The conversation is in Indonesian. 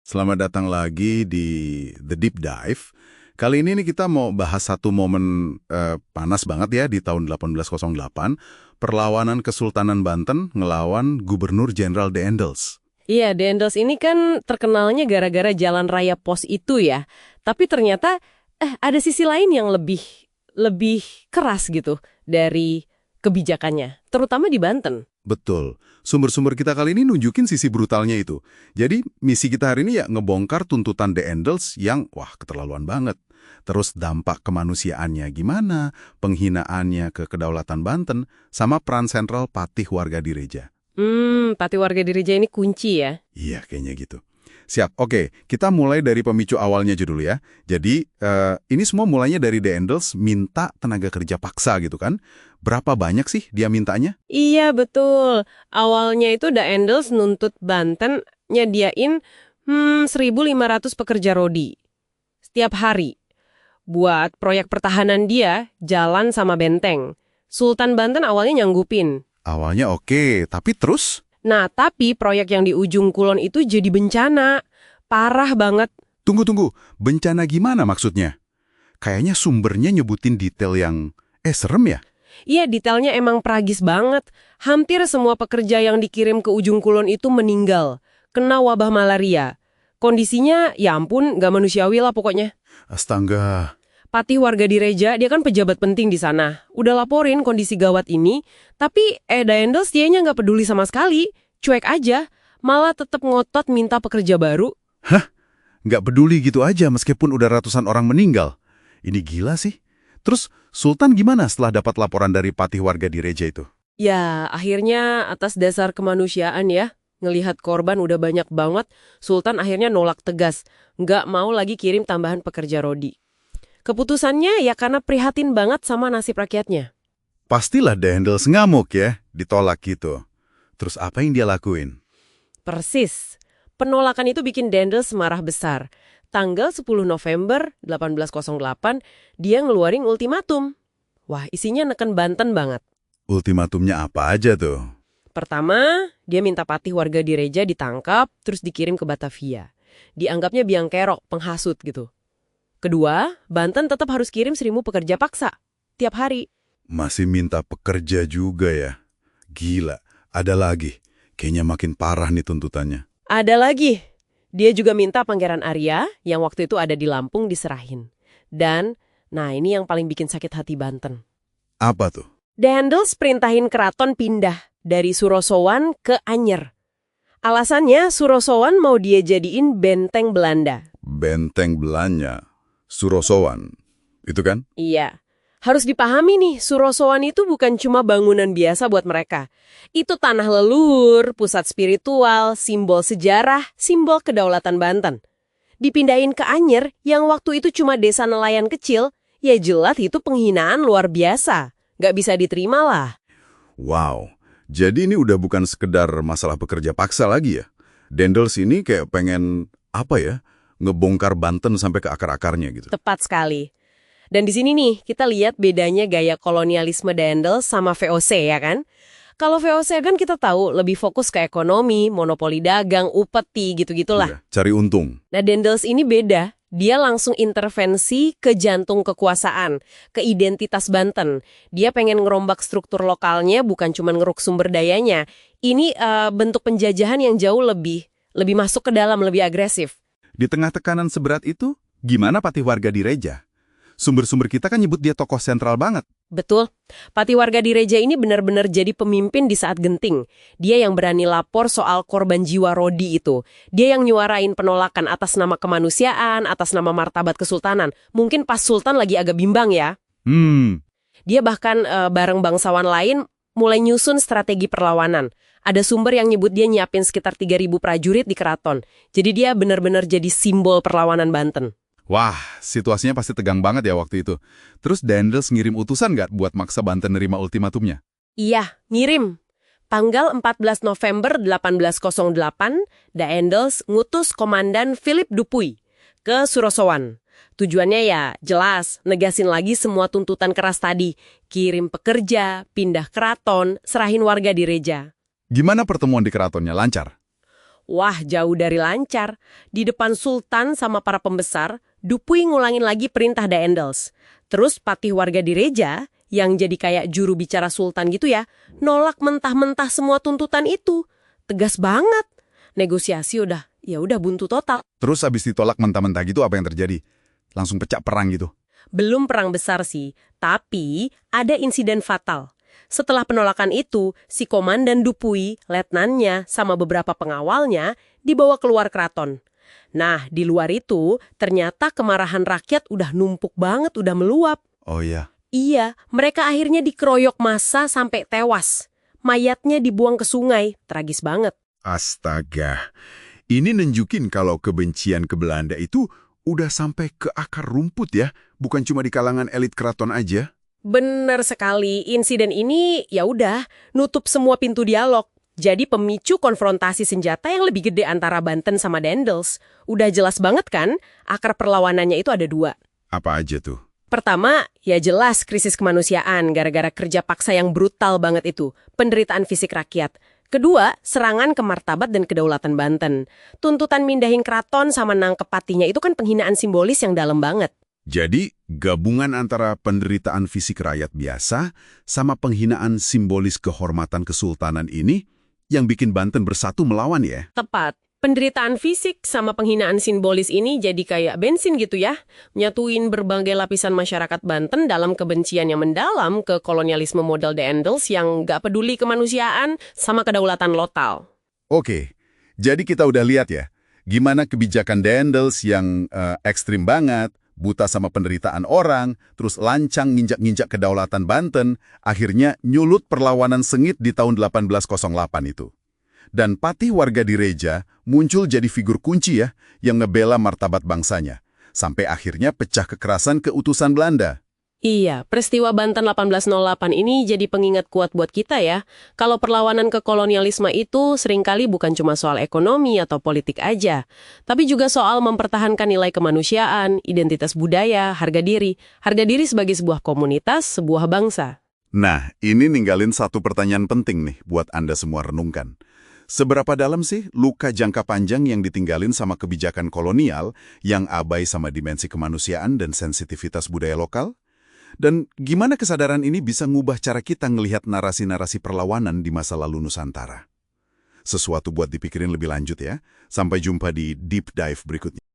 Selamat datang lagi di The Deep Dive. Kali ini nih kita mau bahas satu momen panas banget ya di tahun 1808, perlawanan Kesultanan Banten ngelawan Gubernur Jenderal Daendels. Iya, Daendels ini kan terkenalnya gara-gara jalan raya pos itu ya. Tapi ternyata ada sisi lain yang lebih keras gitu dari kebijakannya, terutama di Banten. Betul. Sumber-sumber kita kali ini nunjukin sisi brutalnya itu. Jadi misi kita hari ini ya ngebongkar tuntutan Daendels yang keterlaluan banget. Terus dampak kemanusiaannya gimana, penghinaannya ke kedaulatan Banten, sama peran sentral Patih Wargadireja. Patih Wargadireja ini kunci ya. Iya, kayaknya gitu. Siap, oke. Kita mulai dari pemicu awalnya aja dulu ya. Jadi, ini semua mulainya dari Daendels minta tenaga kerja paksa gitu kan. Berapa banyak sih dia mintanya? Iya, betul. Awalnya itu Daendels nuntut Banten nyediain 1.500 pekerja rodi setiap hari. Buat proyek pertahanan dia, jalan sama benteng. Sultan Banten awalnya nyanggupin. Awalnya oke, tapi terus? Nah, tapi proyek yang di ujung kulon itu jadi bencana. Parah banget. Tunggu, bencana gimana maksudnya? Kayaknya sumbernya nyebutin detail yang, serem ya? Iya, detailnya emang tragis banget. Hampir semua pekerja yang dikirim ke ujung kulon itu meninggal. Kena wabah malaria. Kondisinya, ya ampun, gak manusiawi lah pokoknya. Astaga. Patih Wargadireja, dia kan pejabat penting di sana. Udah laporin kondisi gawat ini, tapi Daendels dianya nggak peduli sama sekali. Cuek aja, malah tetap ngotot minta pekerja baru. Hah? Nggak peduli gitu aja meskipun udah ratusan orang meninggal? Ini gila sih. Terus Sultan gimana setelah dapat laporan dari Patih Wargadireja itu? Ya, akhirnya atas dasar kemanusiaan ya, ngelihat korban udah banyak banget, Sultan akhirnya nolak tegas. Nggak mau lagi kirim tambahan pekerja rodi. Keputusannya ya karena prihatin banget sama nasib rakyatnya. Pastilah Daendels ngamuk ya, ditolak gitu. Terus apa yang dia lakuin? Persis. Penolakan itu bikin Daendels marah besar. Tanggal 10 November 1808, dia ngeluarin ultimatum. Wah, isinya neken Banten banget. Ultimatumnya apa aja tuh? Pertama, dia minta Patih Wargadireja ditangkap, terus dikirim ke Batavia. Dianggapnya biang kerok, penghasut gitu. Kedua, Banten tetap harus kirim 1.000 pekerja paksa tiap hari. Masih minta pekerja juga ya? Gila, ada lagi. Kayaknya makin parah nih tuntutannya. Ada lagi. Dia juga minta Pangeran Arya yang waktu itu ada di Lampung diserahin. Dan, nah ini yang paling bikin sakit hati Banten. Apa tuh? Daendels perintahin keraton pindah dari Surosowan ke Anyer. Alasannya Surosowan mau dia jadiin benteng Belanda. Benteng Belanda? Surosowan, itu kan? Iya. Harus dipahami nih, Surosowan itu bukan cuma bangunan biasa buat mereka. Itu tanah leluhur, pusat spiritual, simbol sejarah, simbol kedaulatan Banten. Dipindahin ke Anyer, yang waktu itu cuma desa nelayan kecil, ya jelas itu penghinaan luar biasa. Nggak bisa diterima lah. Wow, jadi ini udah bukan sekedar masalah pekerja paksa lagi ya? Daendels ini kayak pengen, ngebongkar Banten sampai ke akar-akarnya gitu. Tepat sekali. Dan di sini nih, kita lihat bedanya gaya kolonialisme Daendels sama VOC ya kan? Kalau VOC kan kita tahu lebih fokus ke ekonomi, monopoli dagang, upeti, gitu-gitulah. Iya, cari untung. Nah, Daendels ini beda. Dia langsung intervensi ke jantung kekuasaan, ke identitas Banten. Dia pengen ngerombak struktur lokalnya, bukan cuma ngeruk sumber dayanya. Ini bentuk penjajahan yang jauh lebih masuk ke dalam, lebih agresif. Di tengah tekanan seberat itu, gimana Patih Wargadireja? Sumber-sumber kita kan nyebut dia tokoh sentral banget. Betul. Patih Wargadireja ini benar-benar jadi pemimpin di saat genting. Dia yang berani lapor soal korban jiwa rodi itu. Dia yang nyuarain penolakan atas nama kemanusiaan, atas nama martabat kesultanan. Mungkin pas Sultan lagi agak bimbang ya. Dia bahkan bareng bangsawan lain mulai nyusun strategi perlawanan. Ada sumber yang nyebut dia nyiapin sekitar 3.000 prajurit di keraton. Jadi dia benar-benar jadi simbol perlawanan Banten. Wah, situasinya pasti tegang banget ya waktu itu. Terus Daendels ngirim utusan nggak buat maksa Banten nerima ultimatumnya? Iya, ngirim. Tanggal 14 November 1808, Daendels ngutus Komandan Philip Dupuy ke Surosowan. Tujuannya ya jelas, negasin lagi semua tuntutan keras tadi. Kirim pekerja, pindah keraton, serahin Wargadireja. Gimana pertemuan di keratonnya? Lancar? Wah, jauh dari lancar. Di depan Sultan sama para pembesar, Dupuy ngulangin lagi perintah Daendels. Terus patih warga di Reja, yang jadi kayak juru bicara Sultan gitu ya, nolak mentah-mentah semua tuntutan itu. Tegas banget. Negosiasi ya udah buntu total. Terus habis ditolak mentah-mentah gitu apa yang terjadi? Langsung pecah perang gitu. Belum perang besar sih, tapi ada insiden fatal. Setelah penolakan itu, si komandan Dupuy, letnannya, sama beberapa pengawalnya dibawa keluar keraton. Nah, di luar itu, ternyata kemarahan rakyat udah numpuk banget, udah meluap. Oh iya. Iya, mereka akhirnya dikeroyok massa sampai tewas. Mayatnya dibuang ke sungai, tragis banget. Astaga. Ini nunjukin kalau kebencian ke Belanda itu udah sampai ke akar rumput ya, bukan cuma di kalangan elit keraton aja. Bener sekali, insiden ini ya udah nutup semua pintu dialog. Jadi pemicu konfrontasi senjata yang lebih gede antara Banten sama Daendels. Udah jelas banget kan, akar perlawanannya itu ada dua. Apa aja tuh? Pertama, ya jelas krisis kemanusiaan gara-gara kerja paksa yang brutal banget itu, penderitaan fisik rakyat. Kedua, serangan ke martabat dan kedaulatan Banten. Tuntutan mindahin keraton sama nangkep patinya itu kan penghinaan simbolis yang dalam banget. Jadi, gabungan antara penderitaan fisik rakyat biasa sama penghinaan simbolis kehormatan kesultanan ini yang bikin Banten bersatu melawan ya? Tepat. Penderitaan fisik sama penghinaan simbolis ini jadi kayak bensin gitu ya. Nyatuin berbagai lapisan masyarakat Banten dalam kebencian yang mendalam ke kolonialisme model Daendels yang nggak peduli kemanusiaan sama kedaulatan lokal. Oke, jadi kita udah lihat ya, gimana kebijakan Daendels yang ekstrim banget, buta sama penderitaan orang, terus lancang nginjak-nginjak kedaulatan Banten, akhirnya nyulut perlawanan sengit di tahun 1808 itu. Dan patih warga di Reja muncul jadi figur kunci ya, yang ngebela martabat bangsanya. Sampai akhirnya pecah kekerasan ke utusan Belanda. Iya, peristiwa Banten 1808 ini jadi pengingat kuat buat kita ya. Kalau perlawanan ke kolonialisme itu seringkali bukan cuma soal ekonomi atau politik aja, tapi juga soal mempertahankan nilai kemanusiaan, identitas budaya, harga diri. Harga diri sebagai sebuah komunitas, sebuah bangsa. Nah, ini ninggalin satu pertanyaan penting nih buat Anda semua renungkan. Seberapa dalam sih luka jangka panjang yang ditinggalin sama kebijakan kolonial yang abai sama dimensi kemanusiaan dan sensitivitas budaya lokal? Dan gimana kesadaran ini bisa ngubah cara kita ngelihat narasi-narasi perlawanan di masa lalu Nusantara? Sesuatu buat dipikirin lebih lanjut ya. Sampai jumpa di Deep Dive berikutnya.